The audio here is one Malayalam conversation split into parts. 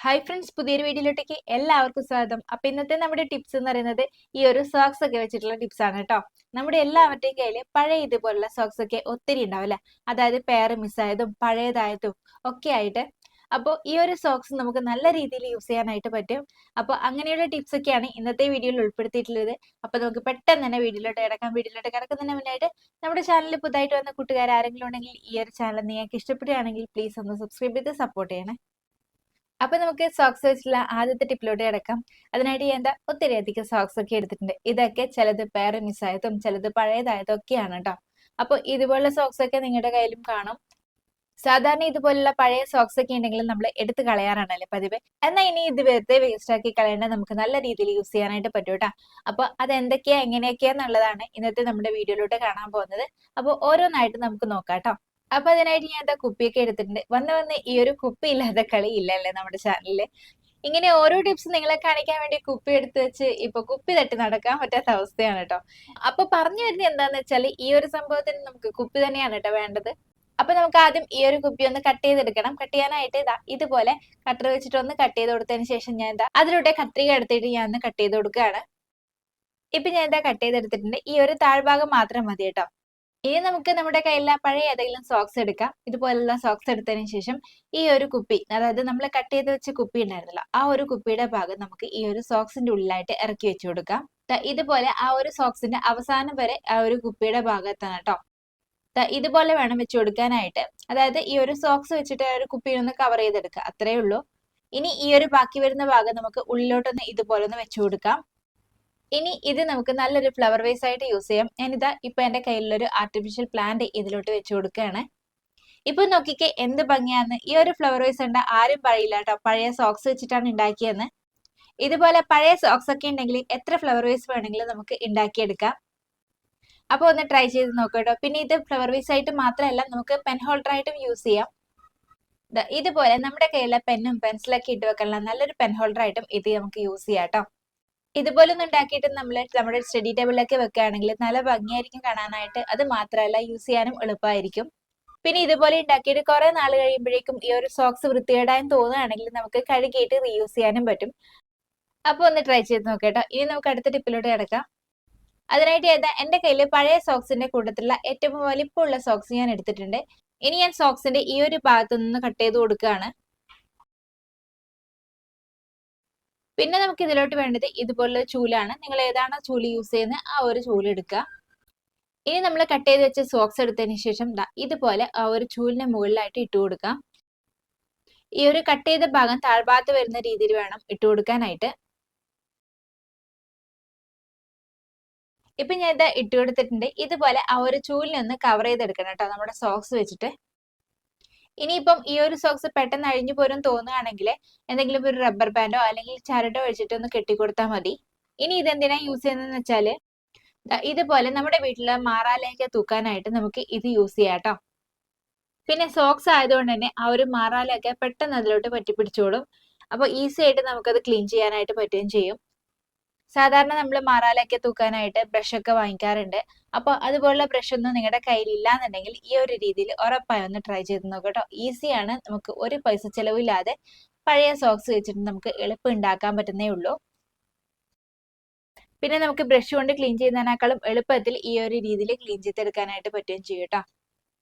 ഹായ് ഫ്രണ്ട്സ്, പുതിയൊരു വീഡിയോയിലോട്ടേക്ക് എല്ലാവർക്കും സ്വാഗതം. അപ്പൊ ഇന്നത്തെ നമ്മുടെ ടിപ്സ് എന്ന് പറയുന്നത് ഈ ഒരു സോക്സ് ഒക്കെ വെച്ചിട്ടുള്ള ടിപ്സ് ആണ് കേട്ടോ. നമ്മുടെ എല്ലാവരുടെയും കയ്യിൽ പഴയ ഇതുപോലുള്ള സോക്സ് ഒക്കെ ഒത്തിരി ഉണ്ടാവും അല്ലെ. അതായത് പെയർ മിസ്സായതും പഴയതായതും ഒക്കെ ആയിട്ട്. അപ്പോൾ ഈ ഒരു സോക്സ് നമുക്ക് നല്ല രീതിയിൽ യൂസ് ചെയ്യാനായിട്ട് പറ്റും. അപ്പോൾ അങ്ങനെയുള്ള ടിപ്സ് ഒക്കെയാണ് ഇന്നത്തെ വീഡിയോയിൽ ഉൾപ്പെടുത്തിയിട്ടുള്ളത്. അപ്പോൾ നമുക്ക് പെട്ടെന്ന് തന്നെ വീഡിയോയിലോട്ട് കിടക്കാം. വീഡിയോയിലോട്ട് കിടക്കുന്നതിന് മുന്നായിട്ട് നമ്മുടെ ചാനലിൽ പുതുതായിട്ട് വന്ന കൂട്ടുകാർ ആരെങ്കിലും ഉണ്ടെങ്കിൽ ഈ ഒരു ചാനൽ നിങ്ങൾക്ക് ഇഷ്ടപ്പെടുകയാണെങ്കിൽ പ്ലീസ് ഒന്ന് സബ്സ്ക്രൈബ് ചെയ്ത് സപ്പോർട്ട് ചെയ്യണേ. അപ്പൊ നമുക്ക് സോക്സ് വെച്ചിട്ടുള്ള ആദ്യത്തെ ടിപ്പിലോട്ട് കിടക്കാം. അതിനായിട്ട് ഞാൻ ഒത്തിരി അധികം സോക്സ് ഒക്കെ എടുത്തിട്ടുണ്ട്. ഇതൊക്കെ ചിലത് പേര് മിസ്സായതും ചിലത് പഴയതായതും ഒക്കെയാണ് കേട്ടോ. അപ്പൊ ഇതുപോലുള്ള സോക്സ് ഒക്കെ നിങ്ങളുടെ കയ്യിലും കാണും. സാധാരണ ഇതുപോലുള്ള പഴയ സോക്സ് ഒക്കെ ഉണ്ടെങ്കിൽ നമ്മൾ എടുത്ത് കളയാറാണല്ലേ പതിവ്. എന്നാൽ ഇനി ഇത് വെറുതെ വേസ്റ്റ് ആക്കി കളയേണ്ട, നമുക്ക് നല്ല രീതിയിൽ യൂസ് ചെയ്യാനായിട്ട് പറ്റും കേട്ടോ. അപ്പൊ അത് എന്തൊക്കെയാ എങ്ങനെയൊക്കെയാന്നുള്ളതാണ് ഇന്നത്തെ നമ്മുടെ വീഡിയോയിലോട്ട് കാണാൻ പോകുന്നത്. അപ്പോൾ ഓരോന്നായിട്ട് നമുക്ക് നോക്കാം കേട്ടോ. അപ്പൊ അതിനായിട്ട് ഞാൻ കുപ്പിയൊക്കെ എടുത്തിട്ടുണ്ട്. വന്ന് ഈ ഒരു കുപ്പി ഇല്ലാതെ കളി ഇല്ലല്ലേ നമ്മുടെ ചാനലില്. ഇങ്ങനെ ഓരോ ടിപ്സ് നിങ്ങളെ കാണിക്കാൻ വേണ്ടി കുപ്പി എടുത്ത് വെച്ച് ഇപ്പൊ കുപ്പി തട്ടി നടക്കാൻ പറ്റാത്ത അവസ്ഥയാണ് കേട്ടോ. അപ്പൊ പറഞ്ഞു വരുന്നത് എന്താന്ന് വെച്ചാൽ ഈ ഒരു സംഭവത്തിന് നമുക്ക് കുപ്പി തന്നെയാണ് കേട്ടോ വേണ്ടത്. അപ്പൊ നമുക്ക് ആദ്യം ഈ ഒരു കുപ്പി ഒന്ന് കട്ട് ചെയ്തെടുക്കണം. കട്ട് ചെയ്യാനായിട്ട് ഇതുപോലെ കട്ടർ വെച്ചിട്ട് ഒന്ന് കട്ട് ചെയ്ത് കൊടുത്തതിന് ശേഷം ഞാൻ അതിലൂടെ കത്രിക എടുത്തിട്ട് ഞാൻ ഒന്ന് കട്ട് ചെയ്ത് കൊടുക്കുകയാണ്. ഇപ്പൊ ഞാൻ കട്ട് ചെയ്തെടുത്തിട്ടുണ്ട്. ഈ ഒരു താഴ്ഭാഗം മാത്രം മതി കേട്ടോ. ഇനി നമുക്ക് നമ്മുടെ കയ്യിലെ പഴയ ഏതെങ്കിലും സോക്സ് എടുക്കാം. ഇതുപോലുള്ള സോക്സ് എടുത്തതിന് ശേഷം ഈ ഒരു കുപ്പി, അതായത് നമ്മൾ കട്ട് ചെയ്ത് വെച്ച കുപ്പി ഉണ്ടായിരുന്നല്ലോ, ആ ഒരു കുപ്പിയുടെ ഭാഗം നമുക്ക് ഈ ഒരു സോക്സിന്റെ ഉള്ളിലായിട്ട് ഇറക്കി വെച്ചു കൊടുക്കാം. ഇതുപോലെ ആ ഒരു സോക്സിന്റെ അവസാനം വരെ ആ ഒരു കുപ്പിയുടെ ഭാഗത്താണ് കേട്ടോ. ഇതുപോലെ വേണം വെച്ചു കൊടുക്കാനായിട്ട്. അതായത് ഈ ഒരു സോക്സ് വെച്ചിട്ട് ആ ഒരു കുപ്പിയൊന്ന് കവർ ചെയ്തെടുക്കുക, അത്രേ ഉള്ളൂ. ഇനി ഈ ഒരു ബാക്കി വരുന്ന ഭാഗം നമുക്ക് ഉള്ളിലോട്ടൊന്ന് ഇതുപോലെ ഒന്ന് വെച്ചു കൊടുക്കാം. ഇനി ഇത് നമുക്ക് നല്ലൊരു ഫ്ലവർ വേസ് ആയിട്ട് യൂസ് ചെയ്യാം. ഞാനിതാ ഇപ്പൊ എന്റെ കയ്യിലൊരു ആർട്ടിഫിഷ്യൽ പ്ലാന്റ് ഇതിലോട്ട് വെച്ചു കൊടുക്കുകയാണ്. ഇപ്പൊ നോക്കിക്കേ എന്ത് ഭംഗിയാന്ന്. ഈ ഒരു ഫ്ലവർ വേസ് ഉണ്ട് ആരും പറയില്ല കേട്ടോ പഴയ സോക്സ് വെച്ചിട്ടാണ് ഉണ്ടാക്കിയെന്ന്. ഇതുപോലെ പഴയ സോക്സ് ഒക്കെ ഉണ്ടെങ്കിൽ എത്ര ഫ്ലവർ വേസ് വേണമെങ്കിലും നമുക്ക് ഉണ്ടാക്കിയെടുക്കാം. അപ്പൊ ഒന്ന് ട്രൈ ചെയ്ത് നോക്കട്ടോ. പിന്നെ ഇത് ഫ്ലവർ വേസ് ആയിട്ട് മാത്രമല്ല, നമുക്ക് പെൻ ഹോൾഡർ ആയിട്ടും യൂസ് ചെയ്യാം. ഇതുപോലെ നമ്മുടെ കയ്യിലെ പെന്നും പെൻസിലൊക്കെ ഇട്ട് വെക്കാനുള്ള നല്ലൊരു പെൻ ഹോൾഡർ ആയിട്ടും ഇത് നമുക്ക് യൂസ് ചെയ്യാം കേട്ടോ. ഇതുപോലെ ഒന്ന് ഉണ്ടാക്കിയിട്ട് നമ്മൾ നമ്മുടെ സ്റ്റഡി ടേബിളിലൊക്കെ വെക്കുകയാണെങ്കിൽ നല്ല ഭംഗിയായിരിക്കും കാണാനായിട്ട്. അത് മാത്രമല്ല യൂസ് ചെയ്യാനും എളുപ്പമായിരിക്കും. പിന്നെ ഇതുപോലെ ഉണ്ടാക്കിയിട്ട് കുറെ നാൾ കഴിയുമ്പോഴേക്കും ഈ ഒരു സോക്സ് വൃത്തികേടാൻ തോന്നുകയാണെങ്കിൽ നമുക്ക് കഴുകിയിട്ട് റീയൂസ് ചെയ്യാനും പറ്റും. അപ്പൊ ഒന്ന് ട്രൈ ചെയ്ത് നോക്കേട്ടോ. ഇനി നമുക്ക് അടുത്ത ടിപ്പിലോട്ട് കിടക്കാം. അതിനായിട്ട് എന്റെ കയ്യിൽ പഴയ സോക്സിന്റെ കൂട്ടത്തിലുള്ള ഏറ്റവും വലിപ്പമുള്ള സോക്സ് ഞാൻ എടുത്തിട്ടുണ്ട്. ഇനി ഞാൻ സോക്സിന്റെ ഈ ഒരു ഭാഗത്തു നിന്ന് കട്ട് ചെയ്ത് കൊടുക്കുകയാണ്. പിന്നെ നമുക്ക് ഇതിലോട്ട് വേണ്ടത് ഇതുപോലുള്ള ചൂലാണ്. നിങ്ങൾ ഏതാണോ ചൂല് യൂസ് ചെയ്യുന്നത് ആ ഒരു ചൂല് എടുക്കുക. ഇനി നമ്മൾ കട്ട് ചെയ്ത് വെച്ച സോക്സ് എടുത്തതിന് ശേഷം ഇതുപോലെ ആ ഒരു ചൂലിന്റെ മുകളിലായിട്ട് ഇട്ട് കൊടുക്കാം. ഈ ഒരു കട്ട് ചെയ്ത ഭാഗം താഴ്ഭാഗത്ത് വരുന്ന രീതിയിൽ വേണം ഇട്ട് കൊടുക്കാനായിട്ട്. ഇപ്പൊ ഞാൻ ഇട്ട് കൊടുത്തിട്ടുണ്ട്. ഇതുപോലെ ആ ഒരു ചൂലിനൊന്ന് കവർ ചെയ്തെടുക്കണം കേട്ടോ നമ്മുടെ സോക്സ് വെച്ചിട്ട്. ഇനിയിപ്പം ഈ ഒരു സോക്സ് പെട്ടെന്ന് അഴിഞ്ഞു പോരും തോന്നുകയാണെങ്കിൽ എന്തെങ്കിലും ഒരു റബ്ബർ ബാൻഡോ അല്ലെങ്കിൽ ചരടോ വെച്ചിട്ട് ഒന്ന് കെട്ടിക്കൊടുത്താൽ മതി. ഇനി ഇതെന്തിനാ യൂസ് ചെയ്യുന്നതെന്ന് വെച്ചാല് ഇതുപോലെ നമ്മുടെ വീട്ടിലെ മാറാലയൊക്കെ തൂക്കാനായിട്ട് നമുക്ക് ഇത് യൂസ് ചെയ്യാം കേട്ടോ. പിന്നെ സോക്സ് ആയതുകൊണ്ട് തന്നെ ആ ഒരു മാറാലയൊക്കെ പെട്ടെന്ന് അതിലോട്ട് പറ്റിപ്പിടിച്ചോളും. അപ്പൊ ഈസി ആയിട്ട് നമുക്കത് ക്ലീൻ ചെയ്യാനായിട്ട് പറ്റുകയും ചെയ്യും. സാധാരണ നമ്മൾ മാറാലയൊക്കെ തൂക്കാനായിട്ട് ബ്രഷ് ഒക്കെ വാങ്ങിക്കാറുണ്ട്. അപ്പൊ അതുപോലുള്ള ബ്രഷ് ഒന്നും നിങ്ങളുടെ കയ്യിൽ ഇല്ലാന്നുണ്ടെങ്കിൽ ഈ ഒരു രീതിയിൽ ഉറപ്പായി ഒന്ന് ട്രൈ ചെയ്ത് നോക്കട്ടോ. ഈസിയാണ്, നമുക്ക് ഒരു പൈസ ചെലവില്ലാതെ പഴയ സോക്സ് വെച്ചിട്ട് നമുക്ക് എളുപ്പം ഉണ്ടാക്കാൻ പറ്റുന്നേ ഉള്ളൂ. പിന്നെ നമുക്ക് ബ്രഷ് കൊണ്ട് ക്ലീൻ ചെയ്യുന്നതിനേക്കാളും എളുപ്പത്തിൽ ഈ ഒരു രീതിയിൽ ക്ലീൻ ചെയ്തെടുക്കാനായിട്ട് പറ്റുകയും ചെയ്യും കേട്ടോ.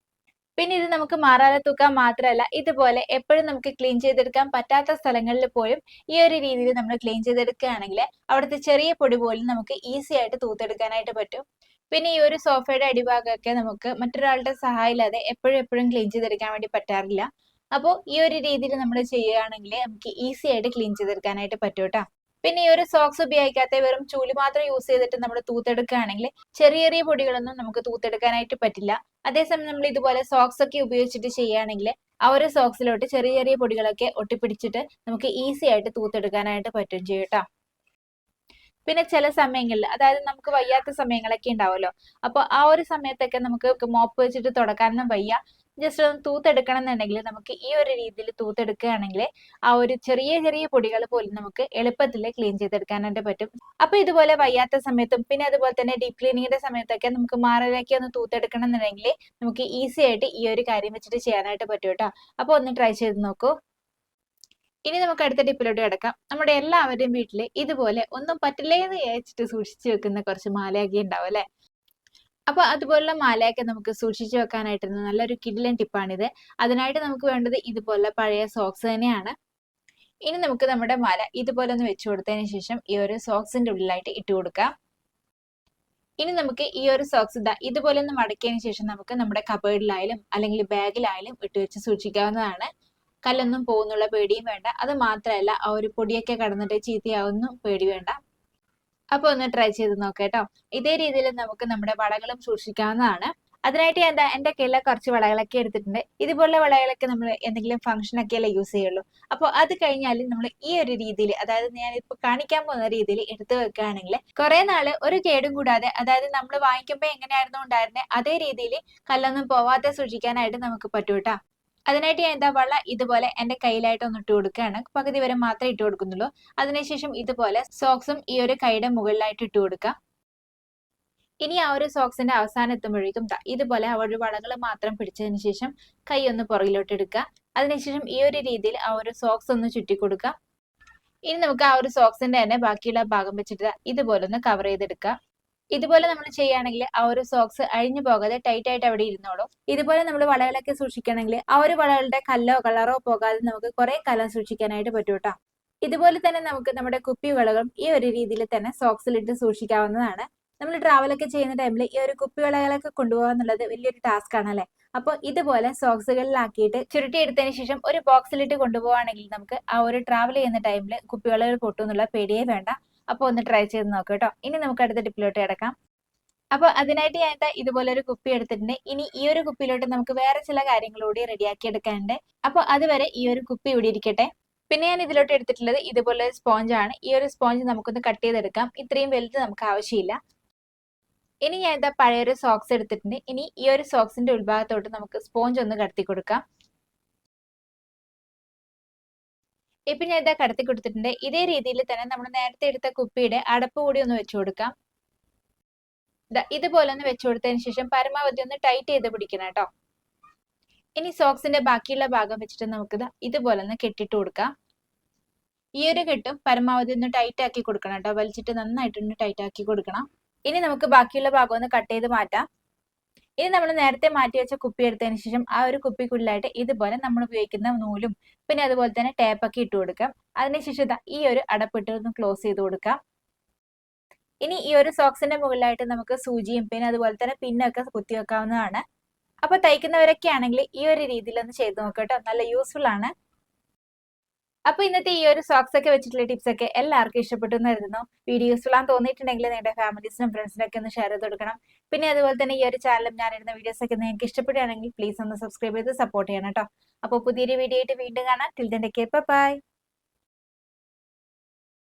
പിന്നെ ഇത് നമുക്ക് മാറാല തൂക്കാൻ മാത്രമല്ല, ഇതുപോലെ എപ്പോഴും നമുക്ക് ക്ലീൻ ചെയ്തെടുക്കാൻ പറ്റാത്ത സ്ഥലങ്ങളിൽ പോലും ഈ ഒരു രീതിയിൽ നമ്മൾ ക്ലീൻ ചെയ്തെടുക്കുകയാണെങ്കിൽ അവിടുത്തെ ചെറിയ പൊടി പോലും നമുക്ക് ഈസി ആയിട്ട് തൂത്തെടുക്കാനായിട്ട് പറ്റും. പിന്നെ ഈ ഒരു സോഫയുടെ അടിഭാഗമൊക്കെ നമുക്ക് മറ്റൊരാളുടെ സഹായം ഇല്ലാതെ എപ്പോഴും ക്ലീൻ ചെയ്തെടുക്കാൻ വേണ്ടി പറ്റാറില്ല. അപ്പോൾ ഈ ഒരു രീതിയിൽ നമ്മൾ ചെയ്യുകയാണെങ്കിൽ നമുക്ക് ഈസി ആയിട്ട് ക്ലീൻ ചെയ്തെടുക്കാനായിട്ട് പറ്റും കേട്ടോ. പിന്നെ ഈ ഒരു സോക്സ് ഉപയോഗിക്കാത്ത വെറും ചൂല് മാത്രം യൂസ് ചെയ്തിട്ട് നമ്മൾ തൂത്തെടുക്കുകയാണെങ്കിൽ ചെറിയ ചെറിയ പൊടികളൊന്നും നമുക്ക് തൂത്തെടുക്കാനായിട്ട് പറ്റില്ല. അതേസമയം നമ്മൾ ഇതുപോലെ സോക്സ് ഒക്കെ ഉപയോഗിച്ചിട്ട് ചെയ്യുകയാണെങ്കിൽ ആ ഒരു സോക്സിലോട്ട് ചെറിയ ചെറിയ പൊടികളൊക്കെ ഒട്ടിപ്പിടിച്ചിട്ട് നമുക്ക് ഈസി ആയിട്ട് തൂത്തെടുക്കാനായിട്ട് പറ്റും ചെയ്യും കേട്ടോ. പിന്നെ ചില സമയങ്ങളിൽ, അതായത് നമുക്ക് വയ്യാത്ത സമയങ്ങളൊക്കെ ഉണ്ടാവുമല്ലോ, അപ്പൊ ആ ഒരു സമയത്തൊക്കെ നമുക്ക് മോപ്പ് വെച്ചിട്ട് തുടക്കാനൊന്നും വയ്യ, ജസ്റ്റ് ഒന്ന് തൂത്തെടുക്കണം എന്നുണ്ടെങ്കിൽ നമുക്ക് ഈ ഒരു രീതിയിൽ തൂത്തെടുക്കുകയാണെങ്കിൽ ആ ഒരു ചെറിയ ചെറിയ പൊടികൾ പോലും നമുക്ക് എളുപ്പത്തിൽ ക്ലീൻ ചെയ്തെടുക്കാനായിട്ട് പറ്റും. അപ്പൊ ഇതുപോലെ വയ്യാത്ത സമയത്തും പിന്നെ അതുപോലെ തന്നെ ഡീപ് ക്ലീനിങ്ങിന്റെ സമയത്തൊക്കെ നമുക്ക് മാറലൊക്കെ ഒന്ന് തൂത്തെടുക്കണം എന്നുണ്ടെങ്കിൽ നമുക്ക് ഈസി ആയിട്ട് ഈ ഒരു കാര്യം വെച്ചിട്ട് ചെയ്യാനായിട്ട് പറ്റും കേട്ടോ. അപ്പൊ ഒന്ന് ട്രൈ ചെയ്ത് നോക്കൂ. ഇനി നമുക്ക് അടുത്ത ടിപ്പിലോട്ട് കിടക്കാം. നമ്മുടെ എല്ലാവരുടെയും വീട്ടില് ഇതുപോലെ ഒന്നും പറ്റില്ലേന്ന് വിചാരിച്ചിട്ട് സൂക്ഷിച്ചു വെക്കുന്ന കുറച്ച് മാലയൊക്കെ ഉണ്ടാവും അല്ലെ. അപ്പൊ അതുപോലുള്ള മാലയൊക്കെ നമുക്ക് സൂക്ഷിച്ചു വെക്കാനായിട്ട് നല്ലൊരു കിടിലൻ ടിപ്പാണിത്. അതിനായിട്ട് നമുക്ക് വേണ്ടത് ഇതുപോലെ പഴയ സോക്സ് തന്നെയാണ്. ഇനി നമുക്ക് നമ്മുടെ മാല ഇതുപോലെ ഒന്ന് വെച്ചു കൊടുത്തതിന് ശേഷം ഈ ഒരു സോക്സിന്റെ ഉള്ളിലായിട്ട് ഇട്ട് കൊടുക്കാം. ഇനി നമുക്ക് ഈ ഒരു സോക്സ് ഇതുപോലെ ഒന്ന് മടക്കിയതിന് ശേഷം നമുക്ക് നമ്മുടെ കബേർഡിലായാലും അല്ലെങ്കിൽ ബാഗിലായാലും ഇട്ട് വെച്ച് സൂക്ഷിക്കാവുന്നതാണ്. കല്ലൊന്നും പോകുന്നുള്ള പേടിയും വേണ്ട. അത് മാത്രമല്ല ആ ഒരു പൊടിയൊക്കെ കടന്നിട്ട് ചീത്തയാവുന്ന പേടി വേണ്ട. അപ്പൊ ഒന്ന് ട്രൈ ചെയ്ത് നോക്കേട്ടോ. ഇതേ രീതിയിൽ നമുക്ക് നമ്മുടെ വളകളും സൂക്ഷിക്കാവുന്നതാണ്. അതിനായിട്ട് ഞാൻ എന്റെ കയ്യിലെ കുറച്ച് വളകളൊക്കെ എടുത്തിട്ടുണ്ട്. ഇതുപോലുള്ള വളകളൊക്കെ നമ്മൾ എന്തെങ്കിലും ഫംഗ്ഷനൊക്കെ അല്ലേ യൂസ് ചെയ്യുള്ളൂ. അപ്പോൾ അത് കഴിഞ്ഞാൽ നമ്മൾ ഈ ഒരു രീതിയിൽ, അതായത് ഞാൻ ഇപ്പൊ കാണിക്കാൻ പോകുന്ന രീതിയിൽ എടുത്തു വെക്കുകയാണെങ്കിൽ കുറെ നാള് ഒരു കേടും കൂടാതെ, അതായത് നമ്മൾ വാങ്ങിക്കുമ്പോൾ എങ്ങനെയായിരുന്നു ഉണ്ടായിരുന്നത് അതേ രീതിയിൽ കല്ലൊന്നും പോവാതെ സൂക്ഷിക്കാനായിട്ട് നമുക്ക് പറ്റൂട്ടാ. അതിനായിട്ട് ഞാൻ വള ഇതുപോലെ എന്റെ കയ്യിലായിട്ട് ഒന്ന് ഇട്ട് കൊടുക്കുകയാണ്. പകുതി വരെ മാത്രമേ ഇട്ട് കൊടുക്കുന്നുള്ളൂ. അതിനുശേഷം ഇതുപോലെ സോക്സും ഈ ഒരു കൈയുടെ മുകളിലായിട്ട് ഇട്ട് കൊടുക്കാം. ഇനി ആ ഒരു സോക്സിന്റെ അവസാനം എത്തുമ്പോഴേക്കും ഇതുപോലെ ആ ഒരു വളകൾ മാത്രം പിടിച്ചതിന് ശേഷം കൈ ഒന്ന് പുറകിലോട്ട് എടുക്കുക. അതിനുശേഷം ഈ ഒരു രീതിയിൽ ആ ഒരു സോക്സ് ഒന്ന് ചുറ്റി കൊടുക്കുക. ഇനി നമുക്ക് ആ ഒരു സോക്സിന്റെ തന്നെ ബാക്കിയുള്ള ഭാഗം വെച്ചിട്ട് ഇതുപോലെ ഒന്ന് കവർ ചെയ്തെടുക്കുക. ഇതുപോലെ നമ്മൾ ചെയ്യുകയാണെങ്കിൽ ആ ഒരു സോക്സ് അഴിഞ്ഞു പോകാതെ ടൈറ്റ് ആയിട്ട് അവിടെ ഇരുന്നോളും. ഇതുപോലെ നമ്മൾ വളകളൊക്കെ സൂക്ഷിക്കണമെങ്കിൽ ആ ഒരു വളകളുടെ കല്ലോ കളറോ പോകാതെ നമുക്ക് കുറെ കാലം സൂക്ഷിക്കാനായിട്ട് പറ്റൂട്ടോ. ഇതുപോലെ തന്നെ നമുക്ക് നമ്മുടെ കുപ്പിവളകളും ഈ ഒരു രീതിയിൽ തന്നെ സോക്സിലിട്ട് സൂക്ഷിക്കാവുന്നതാണ്. നമ്മൾ ട്രാവലൊക്കെ ചെയ്യുന്ന ടൈമിൽ ഈ ഒരു കുപ്പിവളകളൊക്കെ കൊണ്ടുപോകുക എന്നുള്ളത് വലിയൊരു ടാസ്ക് ആണ് അല്ലെ. അപ്പോൾ ഇതുപോലെ സോക്സുകളിലാക്കിയിട്ട് ചുരുട്ടിയെടുത്തതിന് ശേഷം ഒരു ബോക്സിലിട്ട് കൊണ്ടുപോകുകയാണെങ്കിൽ നമുക്ക് ആ ഒരു ട്രാവൽ ചെയ്യുന്ന ടൈമിൽ കുപ്പിവളകൾ പൊട്ടും എന്നുള്ള പേടിയേ വേണ്ട. അപ്പൊ ഒന്ന് ട്രൈ ചെയ്ത് നോക്കാം കേട്ടോ. ഇനി നമുക്ക് അടുത്ത ടിപ്പിലോട്ട് കിടക്കാം. അപ്പൊ അതിനായിട്ട് ഞാൻ ഇതുപോലെ ഒരു കുപ്പി എടുത്തിട്ടുണ്ട്. ഇനി ഈ ഒരു കുപ്പിയിലോട്ട് നമുക്ക് വേറെ ചില കാര്യങ്ങൾ കൂടി റെഡിയാക്കി എടുക്കാനുണ്ട്. അപ്പൊ അതുവരെ ഈ ഒരു കുപ്പി ഇവിടെ ഇരിക്കട്ടെ. പിന്നെ ഞാൻ ഇതിലോട്ട് എടുത്തിട്ടുള്ളത് ഇതുപോലെ സ്പോഞ്ച് ആണ്. ഈ ഒരു സ്പോഞ്ച് നമുക്കൊന്ന് കട്ട് ചെയ്തെടുക്കാം. ഇത്രയും വലുത് നമുക്ക് ആവശ്യമില്ല. ഇനി ഞാൻ പഴയൊരു സോക്സ് എടുത്തിട്ടുണ്ട്. ഇനി ഈ ഒരു സോക്സിന്റെ ഉൾഭാഗത്തോട്ട് നമുക്ക് സ്പോഞ്ച് ഒന്ന് കടത്തി കൊടുക്കാം. ഇപ്പൊ ഞാൻ കടത്തി കൊടുത്തിട്ടുണ്ട്. ഇതേ രീതിയിൽ തന്നെ നമ്മൾ നേരത്തെ എടുത്ത കുപ്പിയുടെ അടപ്പ് കൂടി ഒന്ന് വെച്ചു കൊടുക്കാം. ഇതുപോലെ ഒന്ന് വെച്ചു കൊടുത്തതിന് ശേഷം പരമാവധി ഒന്ന് ടൈറ്റ് ചെയ്ത് പിടിക്കണം കേട്ടോ. ഇനി സോക്സിന്റെ ബാക്കിയുള്ള ഭാഗം വെച്ചിട്ട് നമുക്ക് ഇതുപോലെ ഒന്ന് കെട്ടിട്ട് കൊടുക്കാം. ഈ ഒരു കെട്ടും പരമാവധി ഒന്ന് ടൈറ്റ് ആക്കി കൊടുക്കണം കേട്ടോ. വലിച്ചിട്ട് നന്നായിട്ടൊന്ന് ടൈറ്റ് ആക്കി കൊടുക്കണം. ഇനി നമുക്ക് ബാക്കിയുള്ള ഭാഗം ഒന്ന് കട്ട് ചെയ്ത് മാറ്റാം. ഇനി നമ്മൾ നേരത്തെ മാറ്റി വെച്ച കുപ്പി എടുത്തതിന് ശേഷം ആ ഒരു കുപ്പിക്കുള്ളിലായിട്ട് ഇതുപോലെ നമ്മൾ ഉപയോഗിക്കുന്ന നൂലും പിന്നെ അതുപോലെ തന്നെ ടേപ്പൊക്കെ ഇട്ട് കൊടുക്കാം. അതിനുശേഷം ഈ ഒരു അടപ്പിട്ട് ഒന്ന് ക്ലോസ് ചെയ്ത് കൊടുക്കാം. ഇനി ഈ ഒരു സോക്സിന്റെ മുകളിലായിട്ട് നമുക്ക് സൂചിയും പിന്നെ അതുപോലെ തന്നെ പിന്നൊക്കെ കുത്തി വെക്കാവുന്നതാണ്. അപ്പൊ തയ്ക്കുന്നവരൊക്കെ ആണെങ്കിൽ ഈ ഒരു രീതിയിൽ ഒന്ന് ചെയ്ത് നോക്കട്ടോ. നല്ല യൂസ്ഫുൾ ആണ്. അപ്പൊ ഇന്നത്തെ ഈ ഒരു സോക്സ് ഒക്കെ വെച്ചിട്ടുള്ള ടിപ്സ് ഒക്കെ എല്ലാവർക്കും ഇഷ്ടപ്പെട്ടു എന്ന് കരുതുന്നു. വീഡിയോ യൂസ്ഫുൾ ആണെന്ന് തോന്നിയിട്ടുണ്ടെങ്കിൽ നിങ്ങളുടെ ഫാമിലീസിനും ഫ്രണ്ട്സിനും ഒക്കെ ഒന്ന് ഷെയർ ചെയ്ത് കൊടുക്കണം. പിന്നെ അതുപോലെ തന്നെ ഈ ഒരു ചാനലും ഞാൻ ഇടുന്ന വീഡിയോസ് ഒക്കെ നിങ്ങൾക്ക് ഇഷ്ടപ്പെടുകയാണെങ്കിൽ പ്ലീസ് ഒന്ന് സബ്സ്ക്രൈബ് ചെയ്ത് സപ്പോർട്ട് ചെയ്യണം കേട്ടോ. അപ്പോൾ പുതിയൊരു വീഡിയോ ആയിട്ട് വീണ്ടും കാണാം. Till then take care. By.